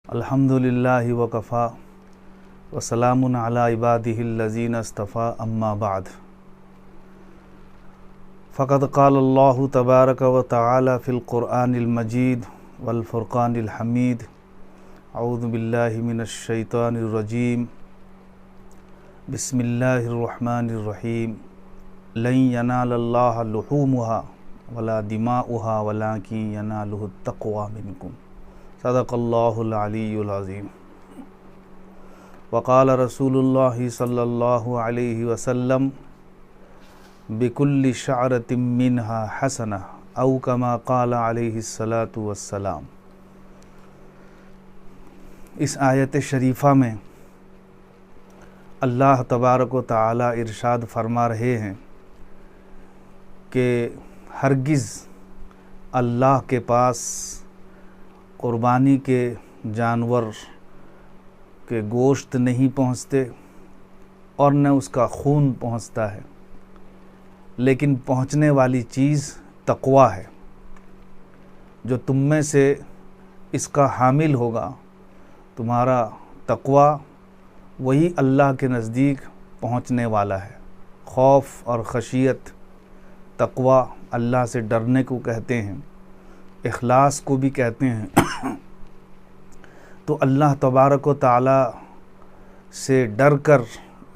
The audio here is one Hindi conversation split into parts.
अल्हम्दुलिल्लाहि वकफ़ा वसलामुन अला इबादिहिल्लज़ीना इस्तफ़ा अम्मा बाद। फ़क़द क़ालल्लाहु तबारक व तआला फ़िल क़ुरआनिल मजीद वल फ़ुरक़ानिल हमीद। अऊज़ु बिल्लाहि मिनश शैतानिर रजीम। बिस्मिल्लाहिर रहमानिर रहीम। लन यनालल्लाह लुहूमुहा वला दिमाउहा वलाकिन यनालुहुत तक़वा मिनकुम। सदक़ल्लाहुल अलीयुल अज़ीम। वक़ाल रसूलुल्लाहि सल्लल्लाहु अलैहि वसल्लम बिकुल्लि शअरतिन मिन्हा हसना औ कमा क़ाल अलैहिस्सलातु वस्सलाम। इस आयत शरीफ़ा में अल्लाह तबारक व तआला इरशाद फरमा रहे हैं कि हरगिज़ अल्लाह के पास क़ुरबानी के जानवर के गोश्त नहीं पहुँचते और न उसका खून पहुँचता है, लेकिन पहुँचने वाली चीज़ तक़वा है। जो तुम में से इसका हामिल होगा, तुम्हारा तक़वा वही अल्लाह के नज़दीक पहुँचने वाला है। खौफ और ख़शियत, तक़वा अल्लाह से डरने को कहते हैं, इखलास को भी कहते हैं। तो अल्लाह तबारक व तआला से डर कर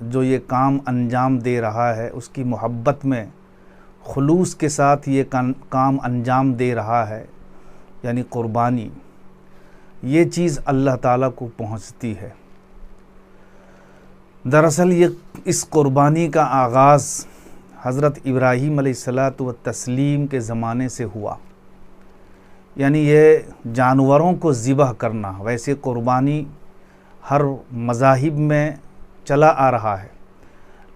जो ये काम अंजाम दे रहा है, उसकी मोहब्बत में खुलूस के साथ ये काम अंजाम दे रहा है, यानी क़ुरबानी, ये चीज़ अल्लाह ताला को पहुँचती है। दरअसल ये इस क़ुरबानी का आगाज़ हज़रत इब्राहीम अलैहिस्सलातु व तस्लीम के ज़माने से हुआ। यानी ये जानवरों को ज़िबह करना, वैसे क़ुरबानी हर मज़ाहिब में चला आ रहा है,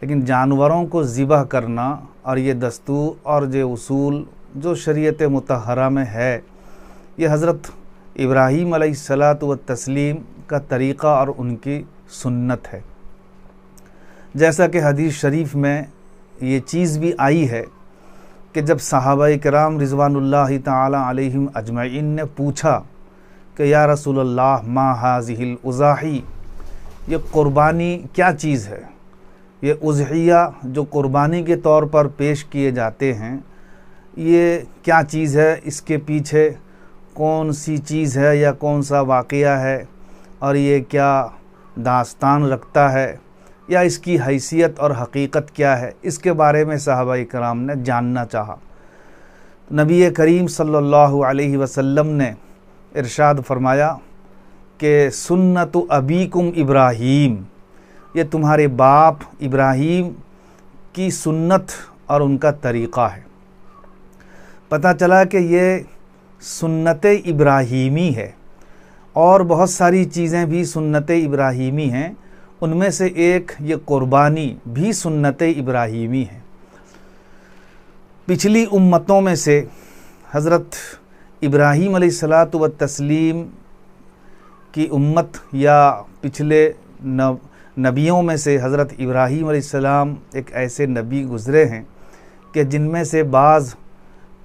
लेकिन जानवरों को ज़िबह करना और ये दस्तूर और ये उसूल जो शरीयत मुतहरा में है, ये हज़रत इब्राहीम अलैहिस्सलातु व तस्लीम का तरीक़ा और उनकी सुन्नत है। जैसा कि हदीस शरीफ में ये चीज़ भी आई है कि जब सहाबाए किराम रिज़वानुल्लाहि ताला अलैहिम अजमईन ने पूछा कि या रसूलल्लाह मा हाज़िहिल उज़ाही, ये क़ुरबानी क्या चीज़ है, ये उज़हिया जो क़ुरबानी के तौर पर पेश किए जाते हैं, ये क्या चीज़ है, इसके पीछे कौन सी चीज़ है या कौन सा वाक़या है, और ये क्या दास्तान रखता है, या इसकी हैसियत और हकीकत क्या है, इसके बारे में सहाबाए किराम ने जानना चाहा। नबी करीम सल्लल्लाहु अलैहि वसल्लम ने इरशाद फरमाया कि सुन्नतु अबीकुम इब्राहीम, ये तुम्हारे बाप इब्राहीम की सुन्नत और उनका तरीक़ा है। पता चला कि ये सुन्नत इब्राहीमी है, और बहुत सारी चीज़ें भी सुन्नत इब्राहीमी हैं, उनमें से एक ये क़ुरबानी भी सुन्नत इब्राहीमी है। पिछली उम्मतों में से हज़रत इब्राहीम अलैहिस्सलातु व तस्लीम की उम्मत या पिछले नबियों में से हज़रत इब्राहीम अलैहिस्सलाम एक ऐसे नबी गुज़रे हैं कि जिनमें से बाज़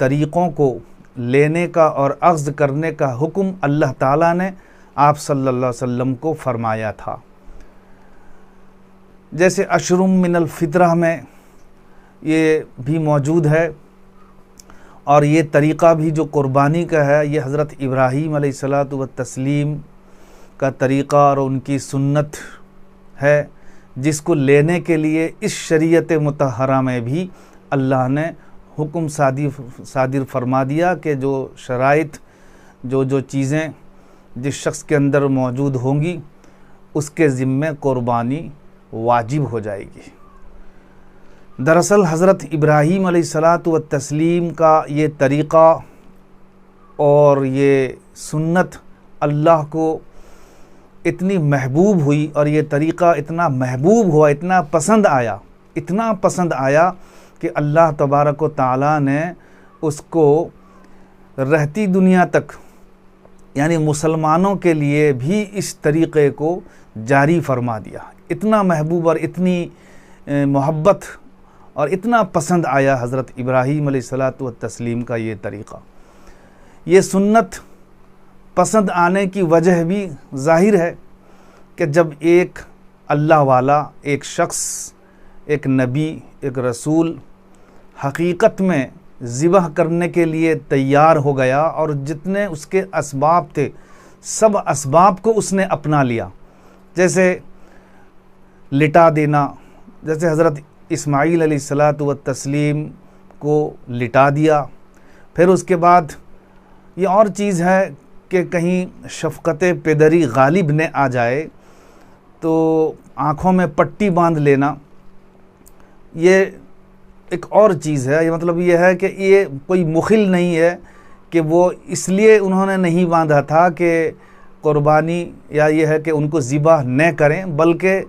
तरीक़ों को लेने का और अख़्ज़ करने का हुक्म अल्लाह ताला ने आप सल्लल्लाहु अलैहि वसल्लम को फ़रमाया था। जैसे अशरुम मिनल फ़ित्रह में ये भी मौजूद है, और ये तरीक़ा भी जो क़ुरबानी का है, ये हज़रत इब्राहीम अलैहिस्सलातु व तस्लीम का तरीक़ा और उनकी सुन्नत है, जिसको लेने के लिए इस शरीयत मुतहरा में भी अल्लाह ने हुक्म सादिर फरमा दिया कि जो शराइत, जो चीज़ें जिस शख्स के अंदर मौजूद होंगी, उसके ज़िम्मे क़ुरबानी वाजिब हो जाएगी। दरअसल हज़रत इब्राहीम अलैहिस्सलातु व तस्लीम का ये तरीक़ा और ये सुन्नत अल्लाह को इतनी महबूब हुई, और ये तरीक़ा इतना महबूब हुआ, इतना पसंद आया कि अल्लाह तबारक व तआला ने उसको रहती दुनिया तक, यानी मुसलमानों के लिए भी इस तरीक़े को जारी फरमा दिया। इतना महबूब और इतनी मोहब्बत और इतना पसंद आया हज़रत इब्राहीम अलैहिस्सलातु व तस्लीम का ये तरीक़ा। ये सुन्नत पसंद आने की वजह भी ज़ाहिर है कि जब एक अल्लाह वाला, एक शख्स, एक नबी, एक रसूल हकीकत में ज़िबह करने के लिए तैयार हो गया और जितने उसके असबाब थे सब असबाब को उसने अपना लिया, जैसे लिटा देना, जैसे हज़रत इस्माईल अलैहिस्सलातु व तस्लीम को लिटा दिया। फिर उसके बाद ये और चीज़ है कि कहीं शफ़क़त पेदरी गालिब न आ जाए तो आँखों में पट्टी बांध लेना, ये एक और चीज़ है। ये मतलब ये है कि ये कोई मुखिल नहीं है कि वो इसलिए उन्होंने नहीं बांधा था कि कुर्बानी या ये है कि उनको ज़िबा न करें, बल्कि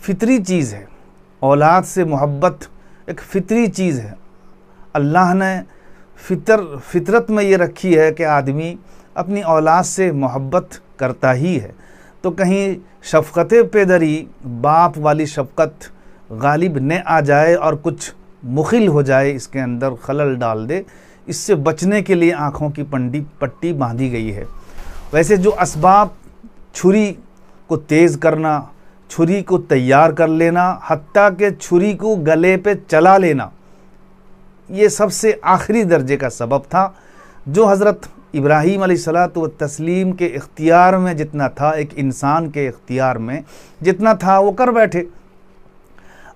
फ़ितरी चीज़ है। औलाद से मोहब्बत एक फ़ितरी चीज़ है। अल्लाह ने फितरत में ये रखी है कि आदमी अपनी औलाद से मोहब्बत करता ही है। तो कहीं शफ़क़त पेदरी, बाप वाली शफ़क़त गालिब न आ जाए और कुछ मुखिल हो जाए, इसके अंदर खलल डाल दे, इससे बचने के लिए आँखों की पट्टी बांधी गई है। वैसे जो असबाब, छुरी को तेज़ करना, छुरी को तैयार कर लेना, हत्ता के छुरी को गले पे चला लेना, ये सबसे आखिरी दर्जे का सबब था जो हज़रत इब्राहीम अलैहिस्सलातु व तस्लीम के इख्तियार में जितना था, एक इंसान के इख्तियार में जितना था, वो कर बैठे।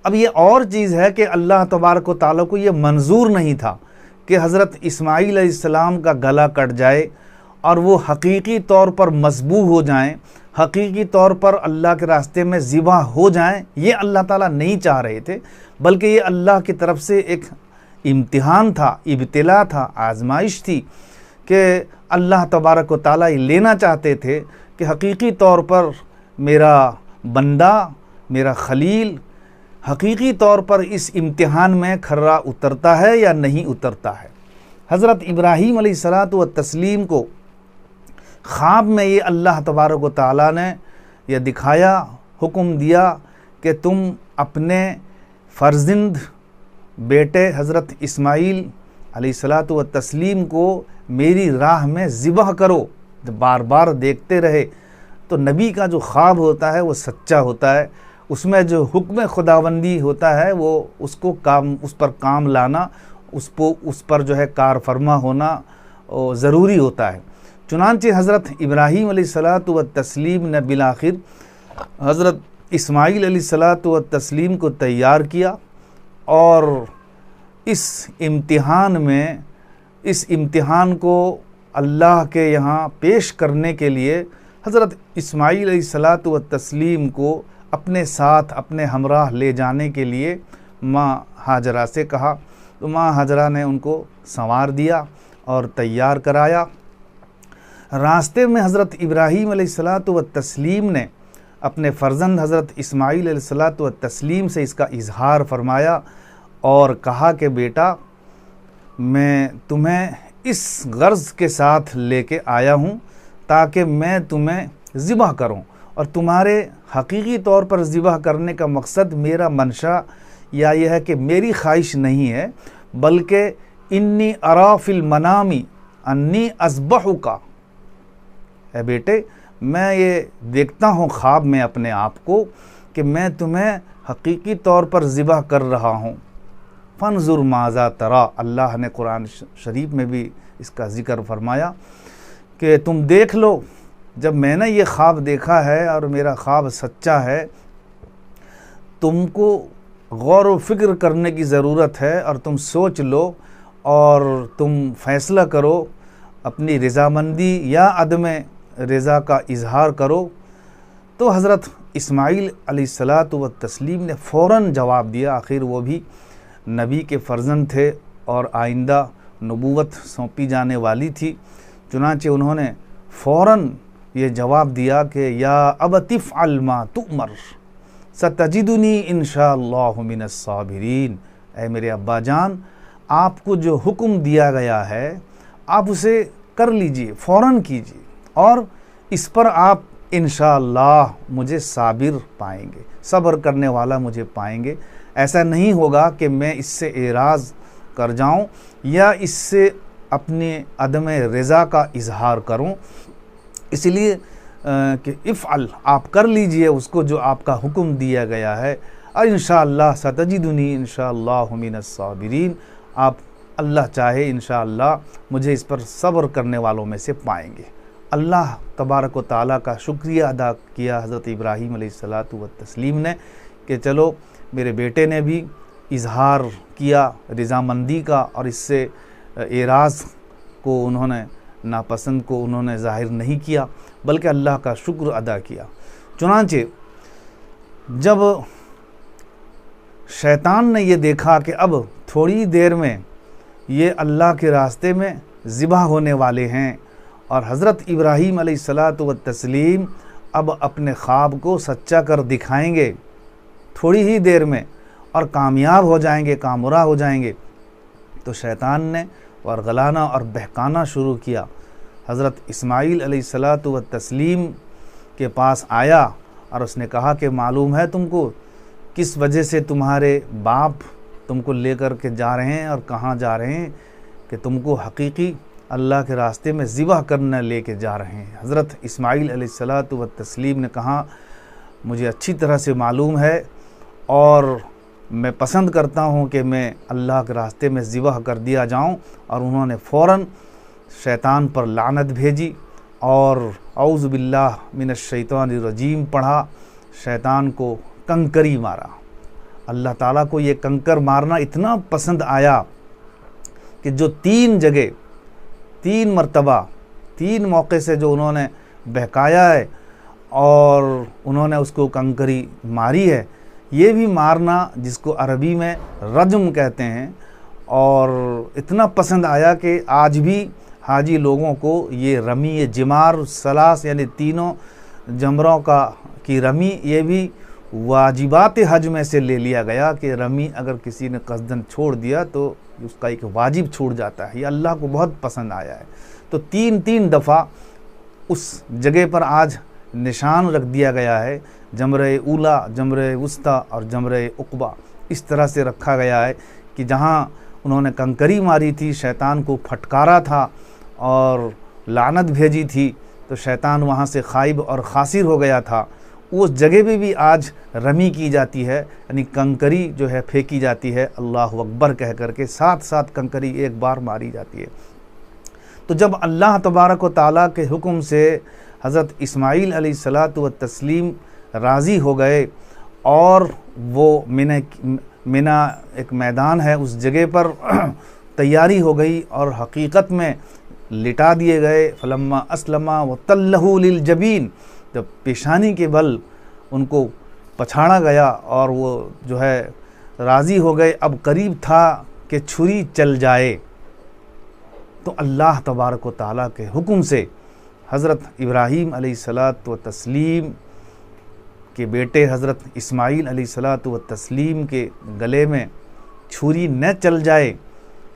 अब ये और चीज़ है कि अल्लाह तबारक व तआला को ये मंजूर नहीं था कि हज़रत इस्माईल अलैहिस्सलाम का गला कट जाए और वो हकीकी तौर पर मज़बूह हो जाएं, हकीकी तौर पर अल्लाह के रास्ते में ज़िबा हो जाएं। ये अल्लाह ताला नहीं चाह रहे थे, बल्कि ये अल्लाह की तरफ से एक इम्तिहान था, इब्तिला था, आजमाइश थी कि अल्लाह तबारक व तआला ये लेना चाहते थे कि हकीकी तौर पर मेरा बंदा, मेरा खलील हकीकी तौर पर इस इम्तिहान में खर्रा उतरता है या नहीं उतरता है। हज़रत इब्राहीम अलैहिस्सलातु व तस्लीम को ख्वाब में ये अल्लाह तबारक व तआला ने यह दिखाया, हुक्म दिया कि तुम अपने फ़र्ज़िंद बेटे हज़रत इस्माईल अलैहिस्सलातु व तस्लीम को मेरी राह में ज़िबह करो। जब बार बार देखते रहे तो नबी का जो ख्वाब होता है वो सच्चा होता है, उसमें जो हुक्म खुदाबंदी होता है वो उसको उस पर काम लाना, उस पर जो है कार फरमा होना ज़रूरी होता है। चुनांचे हज़रत इब्राहीम अलैहिस्सलातु व तस्लीम ने बिलाखिर हज़रत इस्माईल अलैहिस्सलातु व तस्लीम को तैयार किया और इस इम्तिहान को अल्लाह के यहाँ पेश करने के लिए हज़रत इस्माईल अलैहिस्सलातु व तस्लीम को अपने साथ, अपने हमराह ले जाने के लिए माँ हाजरा से कहा। तो माँ हाजरा ने उनको संवार दिया और तैयार कराया। रास्ते में हज़रत इब्राहीम अलैहिस्सलातु व तस्लीम ने अपने फ़र्जंद हज़रत इस्माईल अलैहिस्सलातु व तस्लीम से इसका इजहार फरमाया और कहा कि बेटा, मैं तुम्हें इस गर्ज़ के साथ लेके आया हूँ ताकि मैं तुम्हें ज़िबह करूँ, और तुम्हारे हकीकी तौर पर ज़िबह करने का मकसद मेरा मंशा या यह है कि मेरी ख्वाहिश नहीं है, बल्कि इन्नी अरा फिल मनामी अन्नी अज़बहुका, है बेटे मैं ये देखता हूँ ख्वाब में अपने आप को कि मैं तुम्हें हकीकी तौर पर ज़िबह कर रहा हूँ। फंजुर माज़ा तरा, अल्लाह ने कुरान शरीफ में भी इसका ज़िक्र फरमाया कि तुम देख लो, जब मैंने ये ख्वाब देखा है और मेरा ख्वाब सच्चा है, तुमको गौर व फिक्र करने की ज़रूरत है और तुम सोच लो और तुम फ़ैसला करो, अपनी रज़ामंदी या अदम रज़ा का इजहार करो। तो हज़रत इस्माईल अलैहिस्सलातु व तस्लीम ने फ़ौरन जवाब दिया। आखिर वो भी नबी के फ़र्जंद थे और आइंदा नबूवत सौंपी जाने वाली थी। चुनांचे उन्होंने फ़ौरन ये जवाब दिया कि या अबतिफ़ अलमा तुमर सतजिदुनी इंशाअल्लाहु मिनस साबिरीन, ऐ मेरे अब्बा जान, आपको जो हुक्म दिया गया है आप उसे कर लीजिए, फ़ौरन कीजिए, और इस पर आप इंशाअल्लाह मुझे साबिर पाएंगे, सब्र करने वाला मुझे पाएंगे। ऐसा नहीं होगा कि मैं इससे एराज़ कर जाऊं या इससे अपने अदम रज़ा का इजहार करूं। इसलिए कि इफ़अल, आप कर लीजिए उसको जो आपका हुक्म दिया गया है। और इंशाअल्लाह सतजिदुनी इंशाअल्लाहु मिनस साबिरीन, आप अल्लाह चाहे इंशाअल्लाह मुझे इस पर सब्र करने वालों में से पाएंगे। अल्लाह तबारक व तआला का शुक्रिया अदा किया हज़रत इब्राहीम अलैहिस्सलातु व तस्लीम ने कि चलो मेरे बेटे ने भी इजहार किया रज़ामंदी का, और इससे एराज़ को उन्होंने, नापसंद को उन्होंने ज़ाहिर नहीं किया, बल्कि अल्लाह का शुक्र अदा किया। चुनांचे जब शैतान ने ये देखा कि अब थोड़ी देर में ये अल्लाह के रास्ते में ज़िबा होने वाले हैं और हज़रत इब्राहीम अलैहिस्सलातु व तस्लीम अब अपने ख्वाब को सच्चा कर दिखाएंगे थोड़ी ही देर में और कामयाब हो जाएंगे, कामयाब हो जाएंगे, तो शैतान ने वरगलाना और बहकाना शुरू किया। हज़रत इस्माईल अलैहिस्सलातु व तस्लीम के पास आया और उसने कहा कि मालूम है तुमको किस वजह से तुम्हारे बाप तुमको लेकर के जा रहे हैं और कहाँ जा रहे हैं, कि तुमको हकीकी अल्लाह के रास्ते में ज़िबह करने लेके जा रहे हैं। हज़रत इस्माईल अलैहिस्सलातु व तस्लीम ने कहा मुझे अच्छी तरह से मालूम है और मैं पसंद करता हूँ कि मैं अल्लाह के रास्ते में ज़िबह कर दिया जाऊँ। और उन्होंने फ़ौरन शैतान पर लानत भेजी और औज़ु बिल्लाह मिनश शैतानिर रजीम पढ़ा, शैतान को कंकरी मारा। अल्लाह ताला को ये कंकर मारना इतना पसंद आया कि जो 3 जगह 3 मरतबा 3 मौके से जो उन्होंने बहकाया है और उन्होंने उसको कंकरी मारी है, ये भी मारना जिसको अरबी में रज्म कहते हैं, और इतना पसंद आया कि आज भी हाजी लोगों को ये रमी, ये जिमार सलास यानी 3 जमरों की रमी, ये भी वाजिबात हज में से ले लिया गया कि रमी अगर किसी ने कसदन छोड़ दिया तो उसका एक वाजिब छूट जाता है। ये अल्लाह को बहुत पसंद आया है। तो 3 दफ़ा उस जगह पर आज निशान रख दिया गया है, जमरे ऊला, जमरे वुस्ता और जमरे उक़बा। इस तरह से रखा गया है कि जहाँ उन्होंने कंकरी मारी थी, शैतान को फटकारा था और लानत भेजी थी, तो शैतान वहाँ से खाइब और खासिर हो गया था। उस जगह पे भी आज रमी की जाती है, यानी कंकरी जो है फेंकी जाती है, अल्लाहु अकबर कह करके 7 कंकरी एक बार मारी जाती है। तो जब अल्लाह तबारक व तआला के हुक्म से हज़रत इस्माईल अलैहिस्सलातु व तस्लीम राज़ी हो गए और वो मिना एक मैदान है, उस जगह पर तैयारी हो गई और हकीकत में लिटा दिए गए। फलम्मा अस्लमा व तल्लहु लिल जबीन, जब पेशानी के बल उनको पछाड़ा गया और वो जो है राज़ी हो गए, अब करीब था कि छुरी चल जाए, तो अल्लाह तबारक व तआला के हुक्म से हज़रत इब्राहीम अलैहिस्सलातु व तस्लीम के बेटे हज़रत इस्माईल अलैहिस्सलातु व तस्लीम के गले में छुरी न चल जाए,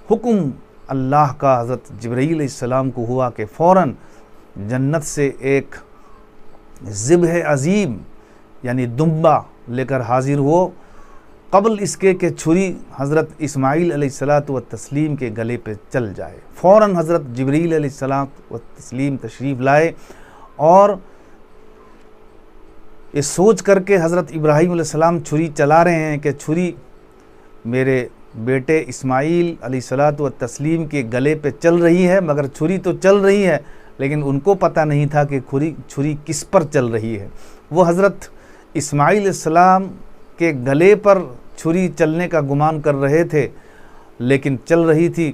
हुक्म अल्लाह का हज़रत जिब्रील अलैहिस्सलाम को हुआ कि फ़ौरन जन्नत से एक ज़िब्ह अज़ीम यानी दुम्बा लेकर हाजिर हो, कबल इसके कि छुरी हज़रत इस्माईल अलैहिस्सलातु व तस्लीम के गले पे चल जाए। फ़ौरन हज़रत जिब्रील अलैहिस्सलातु व तस्लीम तशरीफ़ लाए और ये सोच करके हज़रत इब्राहीम अलैहिस्सलाम छुरी चला रहे हैं कि छुरी मेरे बेटे इस्माईल अलैहिस्सलातु व तस्लीम के गले पे चल रही है, मगर छुरी तो चल रही है, लेकिन उनको पता नहीं था कि छुरी किस पर चल रही है। वो हज़रत इस्माईल अलैहिस्सलाम के गले पर छुरी चलने का गुमान कर रहे थे, लेकिन चल रही थी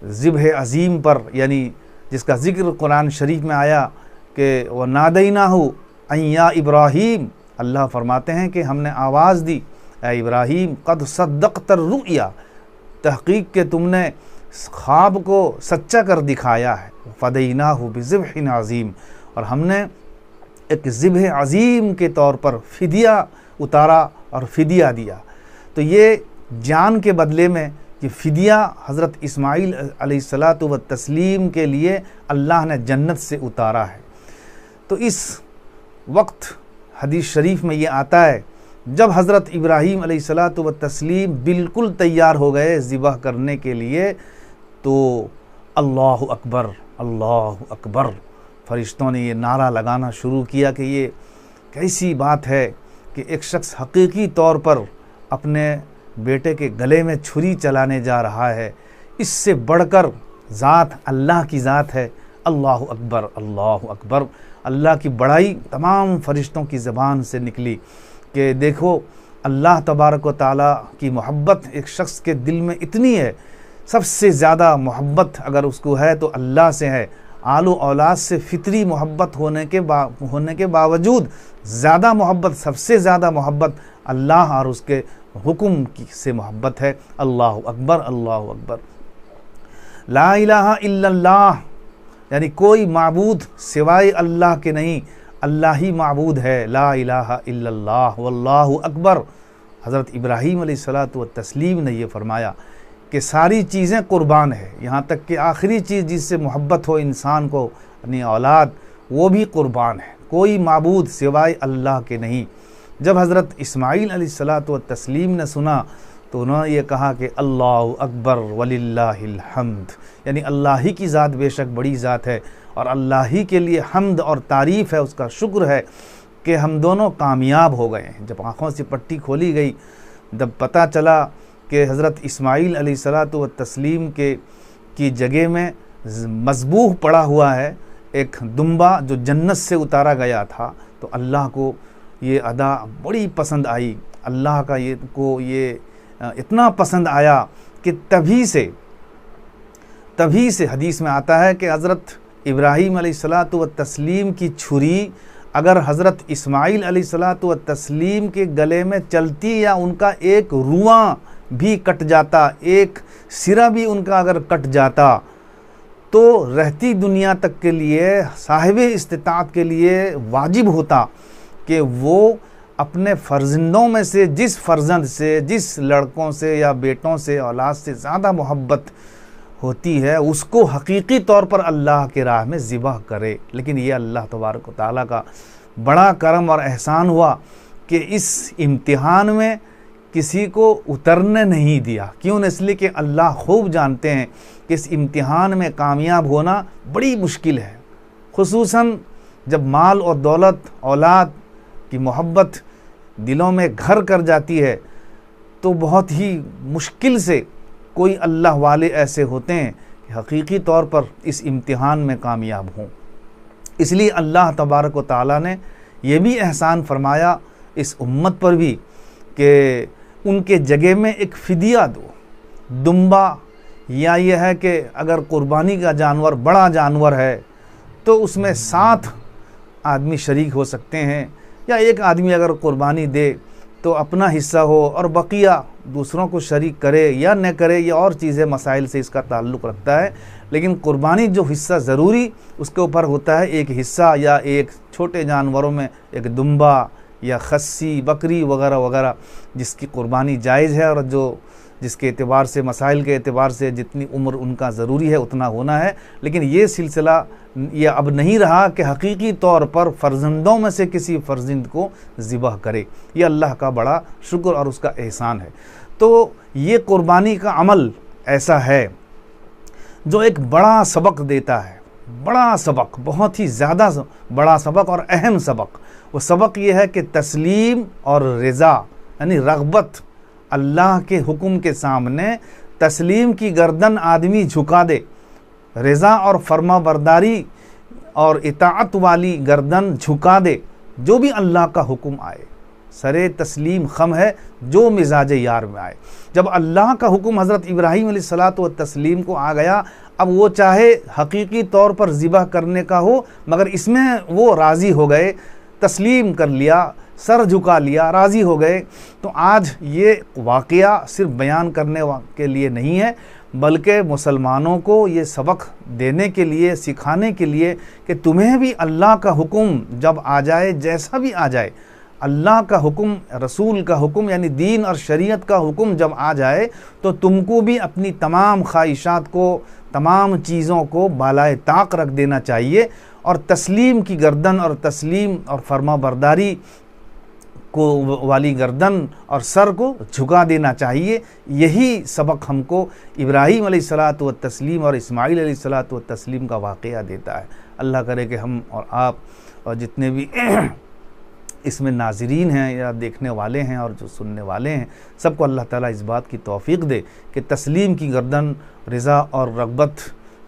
ज़िब्ह अज़ीम पर, यानी जिसका ज़िक्र कुरान शरीफ में आया कि वह नादैनाहु अय्या इब्राहीम, अल्लाह फरमाते हैं कि हमने आवाज़ दी, ए इब्राहीम कद सद्दक़तर रुया, तहक़ीक़ के तुमने ख्वाब को सच्चा कर दिखाया है। फ़दैनाहु बिज़िब्हिन अज़ीम, और हमने एक ज़िब्ह अज़ीम के तौर पर फ़िदिया उतारा और फ़िदिया दिया। तो ये जान के बदले में कि फ़िदिया हज़रत इस्माईल अलैहिस्सलातु व तस्लीम के लिए अल्लाह ने जन्नत से उतारा है। तो इस वक्त हदीस शरीफ में ये आता है, जब हज़रत इब्राहीम अलैहिस्सलातु व तस्लीम बिल्कुल तैयार हो गए ज़िबह करने के लिए, तो अल्लाहु अकबर फरिश्तों ने ये नारा लगाना शुरू किया कि ये कैसी बात है कि एक शख्स हकीकी तौर पर अपने बेटे के गले में छुरी चलाने जा रहा है। इससे बढ़कर ज़ात अल्लाह की ज़ात है। अल्लाहु अकबर, अल्लाहु अकबर। अल्लाह की बड़ाई तमाम फरिश्तों की ज़बान से निकली कि देखो अल्लाह तबारक व तआला की मोहब्बत एक शख्स के दिल में इतनी है, सबसे ज़्यादा मोहब्बत अगर उसको है तो अल्लाह से है। आलो औलाद से फितरी मोहब्बत होने के बावजूद ज़्यादा मोहब्बत, सबसे ज़्यादा मोहब्बत अल्लाह और उसके हुक्म की से मोहब्बत है। अल्लाहु अकबर, अल्लाहु अकबर। ला इलाहा इल्लल्लाह, यानी कोई माबूद सिवाय अल्लाह के नहीं, अल्लाह ही माबूद है। ला इलाहा इल्लल्लाह वल्लाहु अकबर। हज़रत इब्राहीम अलैहिस्सलातु व तस्लीम ने ये फरमाया कि सारी चीज़ें कुर्बान है, यहाँ तक कि आखिरी चीज़ जिससे मोहब्बत हो इंसान को, अपनी औलाद, वो भी कुर्बान है। कोई माबूद सिवाय अल्लाह के नहीं। जब हज़रत इस्माईल अलैहिस्सलातु व तस्लीम ने सुना तो उन्होंने ये कहा कि अल्लाहु अकबर वलिल्लाहिल हम्द, यानी अल्लाह ही की ज़ात बेशक बड़ी ज़ात है और अल्लाह ही के लिए हम्द और तारीफ़ है, उसका शुक्र है कि हम दोनों कामयाब हो गए हैं। जब आँखों से पट्टी खोली गई, जब पता चला कि हज़रत इस्माईल अलैहिस्सलातु व तस्लीम की जगह में मज़बूह पड़ा हुआ है एक दुम्बा जो जन्नत से उतारा गया था, तो अल्लाह को ये अदा बड़ी पसंद आई। अल्लाह का ये इतना पसंद आया कि तभी से हदीस में आता है कि हज़रत इब्राहीम अलैहिस्सलातु व तस्लीम की छुरी अगर हज़रत इस्माईल अलैहिस्सलातु व तस्लीम के गले में चलती या उनका एक रुआं भी कट जाता, एक सिरा भी उनका अगर कट जाता, तो रहती दुनिया तक के लिए, साहिबे इस्तिताअत के लिए वाजिब होता कि वो अपने फ़र्जंदों में से जिस फ़र्जंद से, जिस लड़कों से या बेटों से, औलाद से ज़्यादा मोहब्बत होती है उसको हकीकी तौर पर अल्लाह के राह में ज़िबह करे। लेकिन ये अल्लाह तबारक व तआला का बड़ा करम और एहसान हुआ कि इस इम्तिहान में किसी को उतरने नहीं दिया। क्यों? इसलिए कि अल्लाह खूब जानते हैं कि इस इम्तिहान में कामयाब होना बड़ी मुश्किल है, खुसूसन जब माल और दौलत, औलाद की मोहब्बत दिलों में घर कर जाती है तो बहुत ही मुश्किल से कोई अल्लाह वाले ऐसे होते हैं कि हकीकी तौर पर इस इम्तिहान में कामयाब हों। इसलिए अल्लाह तबारक व तआला ने यह भी एहसान फरमाया इस उम्मत पर भी कि उनके जगह में एक फ़िदिया दो, दुम्बा, या यह है कि अगर कुर्बानी का जानवर बड़ा जानवर है तो उसमें 7 आदमी शरीक हो सकते हैं, या एक आदमी अगर कुर्बानी दे तो अपना हिस्सा हो और बकिया दूसरों को शरीक करे या न करे, ये और चीज़ें मसाइल से इसका ताल्लुक़ रखता है। लेकिन कुर्बानी जो हिस्सा ज़रूरी उसके ऊपर होता है, एक हिस्सा या एक छोटे जानवरों में एक दुम्बा या खस्सी, बकरी वगैरह वगैरह जिसकी कुर्बानी जायज़ है और जिसके एतबार से, मसाइल के एतबार से जितनी उम्र उनका ज़रूरी है उतना होना है। लेकिन ये सिलसिला यह अब नहीं रहा कि हकीकी तौर पर फ़र्जंदों में से किसी फ़र्जंद को ज़िबह करे। ये अल्लाह का बड़ा शुक्र और उसका एहसान है। तो ये कुर्बानी का अमल ऐसा है जो एक बड़ा सबक देता है, बड़ा सबक, बहुत ही ज़्यादा बड़ा सबक और अहम सबक। वो सबक ये है कि तस्लीम और रज़ा, यानी रग़बत, अल्लाह के हुक्म के सामने तस्लीम की गर्दन आदमी झुका दे, रज़ा और फर्मा बरदारी और इताअत वाली गर्दन झुका दे। जो भी अल्लाह का हुक्म आए, सरे तस्लीम खम है जो मिजाज यार में आए। जब अल्लाह का हुक्म हज़रत इब्राहीम अलैहिस्सलातु व तस्लीम को आ गया, अब वो चाहे हकीकी तौर पर ज़िबह करने का हो, मगर इसमें वो राज़ी हो गए, तस्लीम कर लिया, सर झुका लिया, राज़ी हो गए। तो आज ये वाक़या सिर्फ बयान करने के लिए नहीं है, बल्कि मुसलमानों को ये सबक देने के लिए, सिखाने के लिए कि तुम्हें भी अल्लाह का हुक्म जब आ जाए, जैसा भी आ जाए, अल्लाह का हुक्म, रसूल का हुक्म, यानी दीन और शरीयत का हुक्म जब आ जाए तो तुमको भी अपनी तमाम ख्वाहिशात को, तमाम चीज़ों को बालाए ताक रख देना चाहिए और तस्लीम की गर्दन और तस्लीम और फर्मा बरदारी को वाली गर्दन और सर को झुका देना चाहिए। यही सबक हमको इब्राहीम अलैहिस्सलातु व तस्लीम और इस्माईल अलैहिस्सलातु व तस्लीम का वाक़या देता है। अल्लाह करे कि हम और आप और जितने भी इसमें नाज़रीन हैं या देखने वाले हैं और जो सुनने वाले हैं, सबको अल्लाह ताला इस बात की तौफ़ीक़ दे कि तस्लीम की गर्दन रज़ा और रग़बत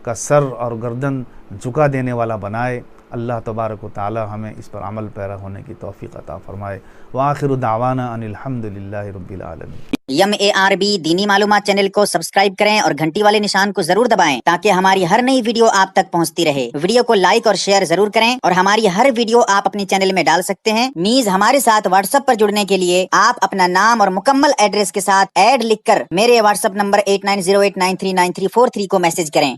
का सर और गर्दन झुका देने वाला बनाए। अल्लाह तबारक व तआला हमें इस पर अमल पैरा होने की तौफ़ीक़ अता फ़रमाए। व आखिरु दावाना अनिल हम्दुलिल्लाहि रब्बिल आलमीन। MARB दीनी मालूमात चैनल को सब्सक्राइब करें और घंटी वाले निशान को जरूर दबाएं ताकि हमारी हर नई वीडियो आप तक पहुंचती रहे। वीडियो को लाइक और शेयर जरूर करें और हमारी हर वीडियो आप अपने चैनल में डाल सकते हैं। मीज हमारे साथ व्हाट्सएप पर जुड़ने के लिए आप अपना नाम और मुकम्मल एड्रेस के साथ ऐड लिखकर मेरे व्हाट्सएप नंबर 8908939343 को मैसेज करें।